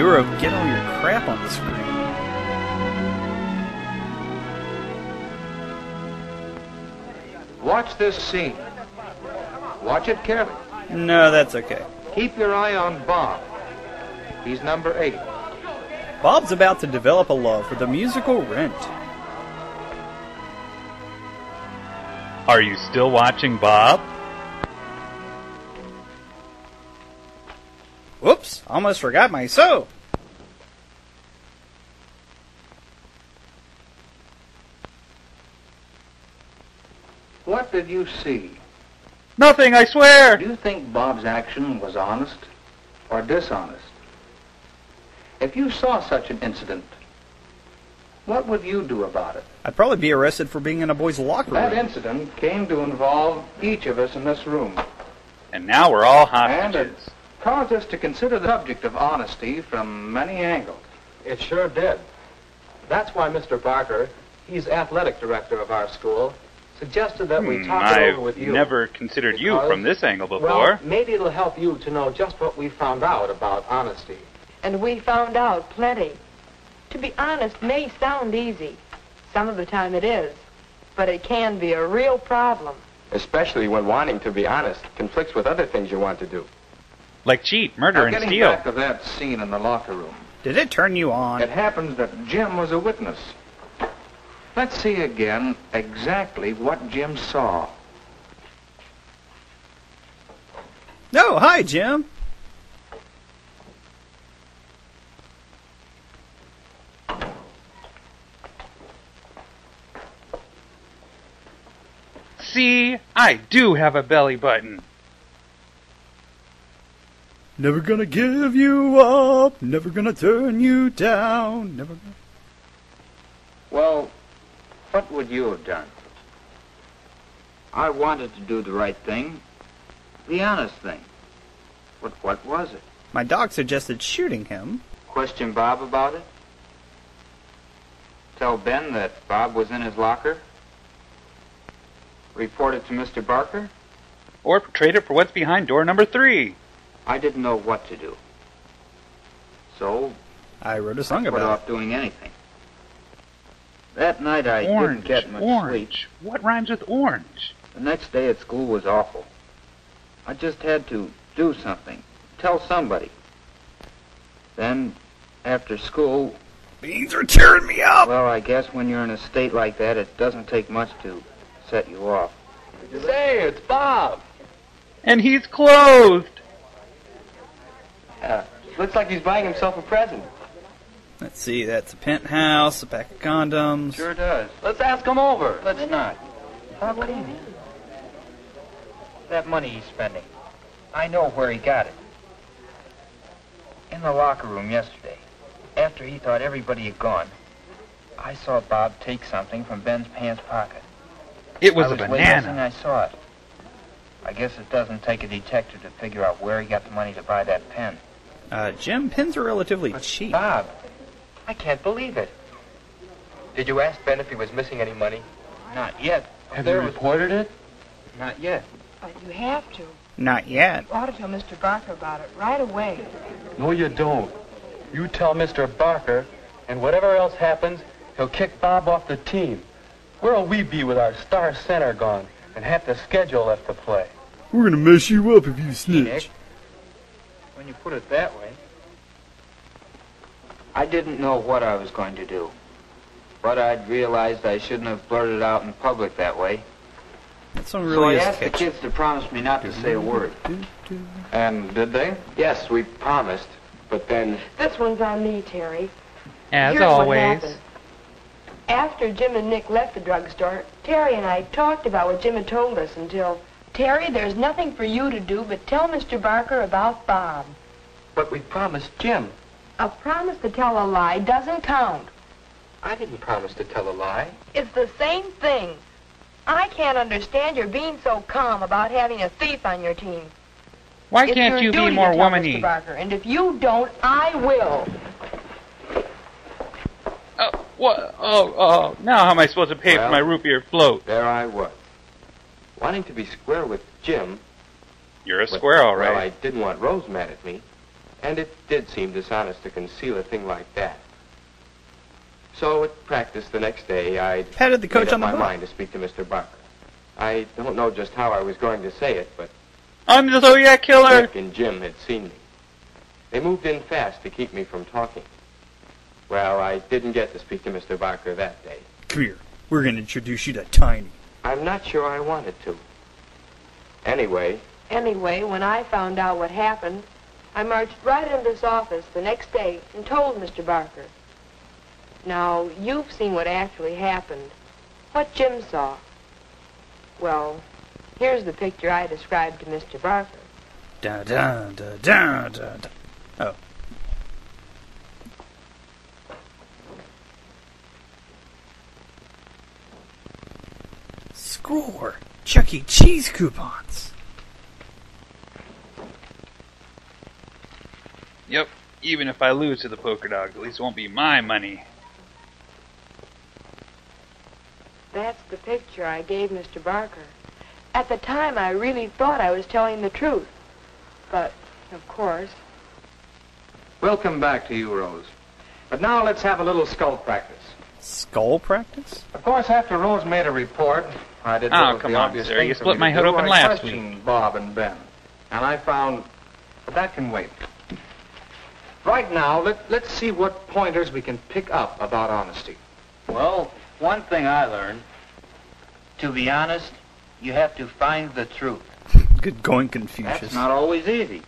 viewer of Get All Your Crap on the Screen. Watch this scene. Watch it carefully. No, that's okay. Keep your eye on Bob. He's number 8. Bob's about to develop a love for the musical Rent. Are you still watching, Bob? Whoops, almost forgot my soap. What did you see? Nothing, I swear! Do you think Bob's action was honest or dishonest? If you saw such an incident, what would you do about it? I'd probably be arrested for being in a boy's locker room. That incident came to involve each of us in this room. And now we're all And it hostages. caused us to consider the subject of honesty from many angles. It sure did. That's why Mr. Barker, he's athletic director of our school, suggested that we talk it over with I've you. never considered you Because, from this angle before. Well, maybe it'll help you to know just what we found out about honesty. And we found out plenty. To be honest may sound easy. Some of the time it is. But it can be a real problem. Especially when wanting to be honest conflicts with other things you want to do. Like cheat, murder, Now, and getting steal. back to that scene in the locker room, Did it turn you on? it happens that Jim was a witness. Let's see again exactly what Jim saw. No, hi, Jim. See, I do have a belly button. Never gonna give you up, never gonna turn you down, never gonna... Well, what would you have done? I wanted to do the right thing, the honest thing. But what was it? My dog suggested shooting him. Question Bob about it? Tell Ben that Bob was in his locker? Report it to Mr. Barker? Or trade it for what's behind door number 3. I didn't know what to do. So, I wrote a song put about off doing anything. That night I Orange, didn't get much sleep. orange. What rhymes with orange? The next day at school was awful. I just had to do something, tell somebody. Then, after school, it. Beans are tearing me up! well, I guess when you're in a state like that, it doesn't take much to set you off. Say, it's Bob. And he's clothed! Looks like he's buying himself a present. Let's see, that's a penthouse, a pack of condoms. Sure does. Let's ask him over. Let's not. How come? That money he's spending, I know where he got it. In the locker room yesterday, after he thought everybody had gone, I saw Bob take something from Ben's pants pocket. It was I a was witnessing, banana. I saw it. I guess it doesn't take a detective to figure out where he got the money to buy that pen. Jim, pens are relatively cheap. Bob, I can't believe it. Did you ask Ben if he was missing any money? Not yet. Have you reported it? Not yet. But you have to. Not yet. You ought to tell Mr. Barker about it right away. No, you don't. You tell Mr. Barker, and whatever else happens, he'll kick Bob off the team. Where'll we be with our star center gone and half the schedule left to play? We're gonna mess you up if you snitch. Nick, when you put it that way, I didn't know what I was going to do. But I'd realized I shouldn't have blurted out in public that way. That song So really I is asked the catchy. kids to promise me not to say a word. And did they? Yes, we promised, but then... This one's on me, Terry. As Here's what always. happened. After Jim and Nick left the drugstore, Terry and I talked about what Jim had told us until, Terry, there's nothing for you to do but tell Mr. Barker about Bob. But we promised Jim. A promise to tell a lie doesn't count. I didn't promise to tell a lie. It's the same thing. I can't understand your being so calm about having a thief on your team. Why It's can't your you be duty more to tell womany? Mr. Barker, and if you don't, I will. Oh, what? Oh, now how am I supposed to pay for Well, my root beer float? There I was. Wanting to be square with Jim. You're a square, all Well, I right. didn't want Rose mad at me. And it did seem dishonest to conceal a thing like that. So at practice the next day, I Patted the coach made up on the my butt. mind to speak to Mr. Barker. I don't know just how I was going to say it, but I'm the Zodiac Killer! Rick and Jim had seen me. They moved in fast to keep me from talking. Well, I didn't get to speak to Mr. Barker that day. Come here. We're going to introduce you to Tiny. I'm not sure I wanted to. Anyway, When I found out what happened, I marched right into his office the next day and told Mr. Barker. Now, you've seen what actually happened. What Jim saw. Well, here's the picture I described to Mr. Barker. Da da da da da da. Oh. Score! Chuck E. Cheese coupons! Yep, even if I lose to the poker dog, at least it won't be my money. That's the picture I gave Mr. Barker. At the time, I really thought I was telling the truth. But, of course... We'll come back to you, Rose. But now let's have a little skull practice. Skull practice? Of course, after Rose made a report, I did Oh, what was come the on, obvious sir. thing You for split me my to head do. open I last questioned Bob and Ben, and I found... But that can wait. Right now, let's see what pointers we can pick up about honesty. Well, one thing I learned, to be honest, you have to find the truth. Good going, Confucius. That's not always easy.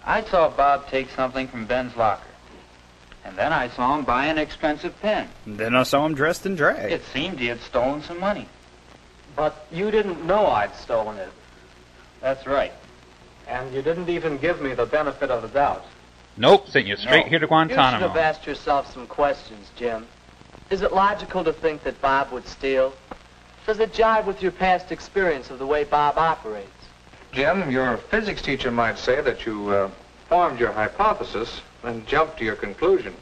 I saw Bob take something from Ben's locker. And then I saw him buy an expensive pen. And then I saw him dressed in drag. It seemed he had stolen some money. But you didn't know I'd stolen it. That's right. And you didn't even give me the benefit of the doubt. Nope, sent you straight No. here to You should Guantanamo. have asked yourself some questions, Jim. Is it logical to think that Bob would steal? Does it jive with your past experience of the way Bob operates? Jim, your physics teacher might say that you formed your hypothesis and jumped to your conclusion.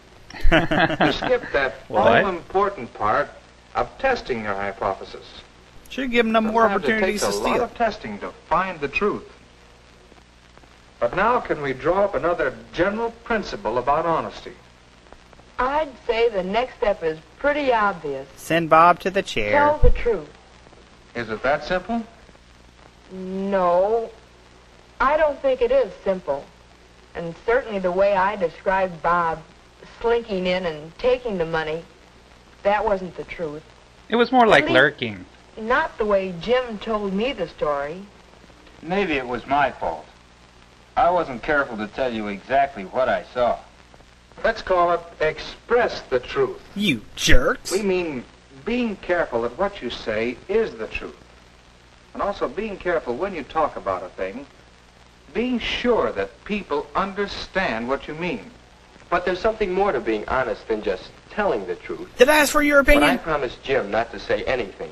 You skipped that What? all-important part of testing your hypothesis. Should give him more Sometimes opportunities it to takes a lot steal. of testing to find the truth. But now can we draw up another general principle about honesty? I'd say the next step is pretty obvious. Send Bob to the chair. Tell the truth. Is it that simple? No, I don't think it is simple. And certainly the way I described Bob slinking in and taking the money, that wasn't the truth. It was more like At least- lurking. Not the way Jim told me the story. Maybe it was my fault. I wasn't careful to tell you exactly what I saw. Let's call it express the truth. You jerks. We mean being careful that what you say is the truth. And also being careful when you talk about a thing, being sure that people understand what you mean. but there's something more to being honest than just telling the truth. Did I ask for your When I opinion? promised Jim not to say anything,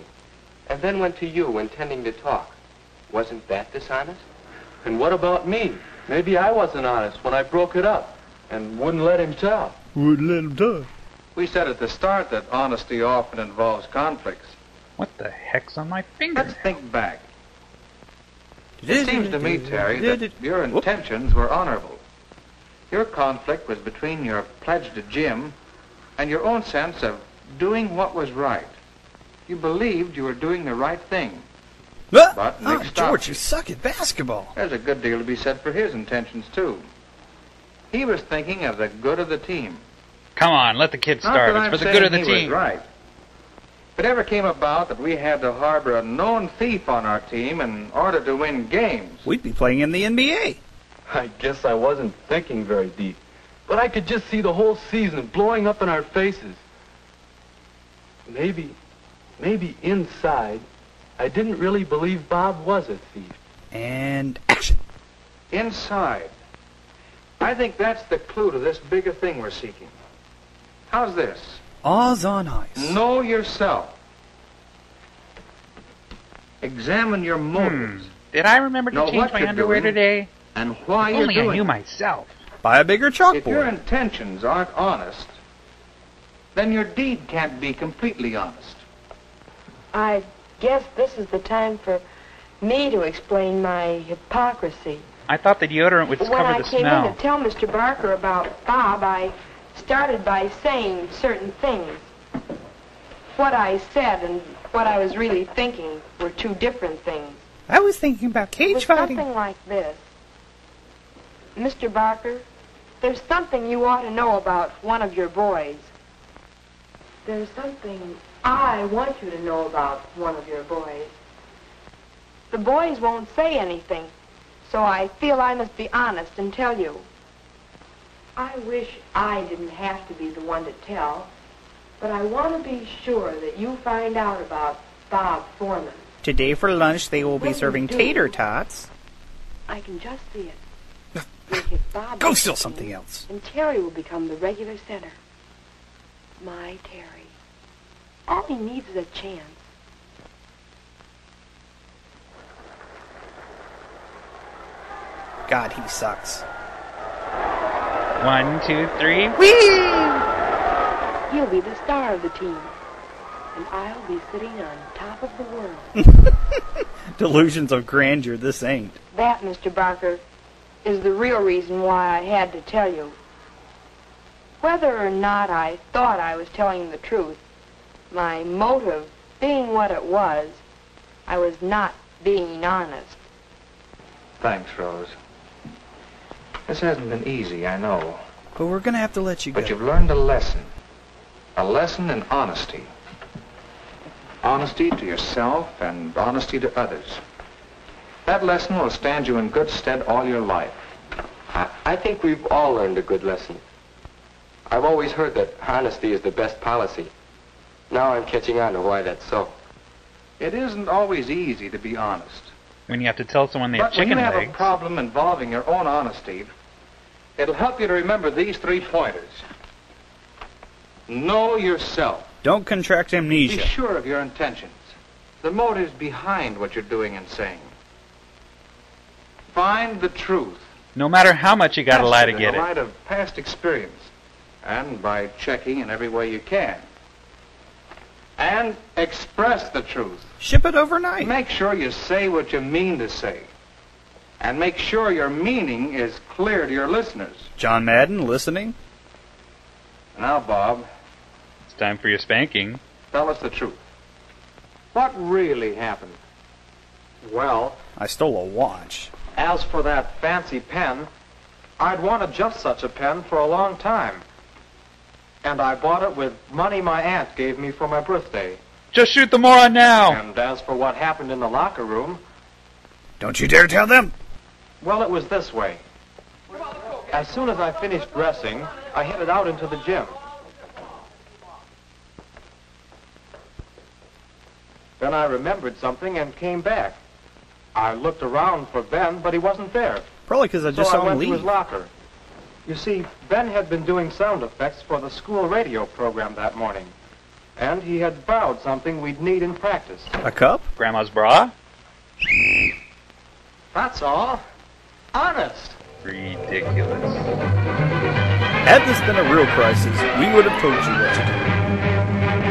and then went to you intending to talk, wasn't that dishonest? And what about me? Maybe I wasn't honest when I broke it up and wouldn't let him tell. Wouldn't let him die. We said at the start that honesty often involves conflicts. What the heck's on my finger? Let's think back. It seems to me, Terry, that your intentions were honorable. Your conflict was between your pledge to Jim and your own sense of doing what was right. You believed you were doing the right thing. But Nick stopped George, you. you suck at basketball. There's a good deal to be said for his intentions, too. He was thinking of the good of the team. Come on, let the kid Not starve. that It's I'm for the saying good of the he team. was right. If it ever came about that we had to harbor a known thief on our team in order to win games, We'd be playing in the NBA. I guess I wasn't thinking very deep. But I could just see the whole season blowing up in our faces. Maybe inside, I didn't really believe Bob was a thief. And action. inside, I think that's the clue to this bigger thing we're seeking. How's this? Oz on ice. Know yourself. Examine your motives Did I remember to Know change what my you're underwear doing. today? and why If you're only I doing knew it. myself. Buy a bigger If your chalkboard. intentions aren't honest, then your deed can't be completely honest. I guess this is the time for me to explain my hypocrisy. I thought the deodorant would When cover I the came smell. in to tell Mr. Barker about Bob, I started by saying certain things. What I said and what I was really thinking were two different things. I was thinking about It cage was fighting. something like this. Mr. Barker, there's something you ought to know about one of your boys. There's something I want you to know about one of your boys. The boys won't say anything, so I feel I must be honest and tell you. I wish I didn't have to be the one to tell, but I want to be sure that you find out about Bob Foreman. Today for lunch they will be When you serving do, tater tots. I can just see it. We'll kick Bob Go off steal the something team, else. And Terry will become the regular center. My Terry. All he needs is a chance. God, he sucks. 1, 2, 3, whee! He'll be the star of the team. And I'll be sitting on top of the world. Delusions of grandeur, this ain't. That, Mr. Barker, is the real reason why I had to tell you. Whether or not I thought I was telling the truth, my motive being what it was, I was not being honest. Thanks, Rose. This hasn't been easy, I know. But we're gonna have to let you go. But you've learned a lesson. A lesson in honesty. Honesty to yourself and honesty to others. That lesson will stand you in good stead all your life. I think we've all learned a good lesson. I've always heard that honesty is the best policy. Now I'm catching on to why that's so. It isn't always easy to be honest. When you have to tell someone they have But when chicken you have legs. a problem involving your own honesty, it'll help you to remember these 3 pointers. Know yourself. Don't contract Be amnesia. sure of your intentions, the motives behind what you're doing and saying. Find the truth. No matter how much you gotta lie to Test get in the it. light of past experience, and by checking in every way you can. And express the truth. Ship it overnight. Make sure you say what you mean to say. And make sure your meaning is clear to your listeners. John Madden, listening? Now, Bob, It's time for your spanking. tell us the truth. What really happened? Well, I stole a watch. as for that fancy pen, I'd wanted just such a pen for a long time. And I bought it with money my aunt gave me for my birthday. Just shoot the moron now! And as for what happened in the locker room, Don't you dare tell them! well, it was this way. As soon as I finished dressing, I headed out into the gym. Then I remembered something and came back. I looked around for Ben, but he wasn't there. Probably because I just So I saw him went to his leave. locker. You see, Ben had been doing sound effects for the school radio program that morning. And he had borrowed something we'd need in practice. A cup? Grandma's bra? That's all. Honest. Ridiculous. Had this been a real crisis, we would have told you what to do.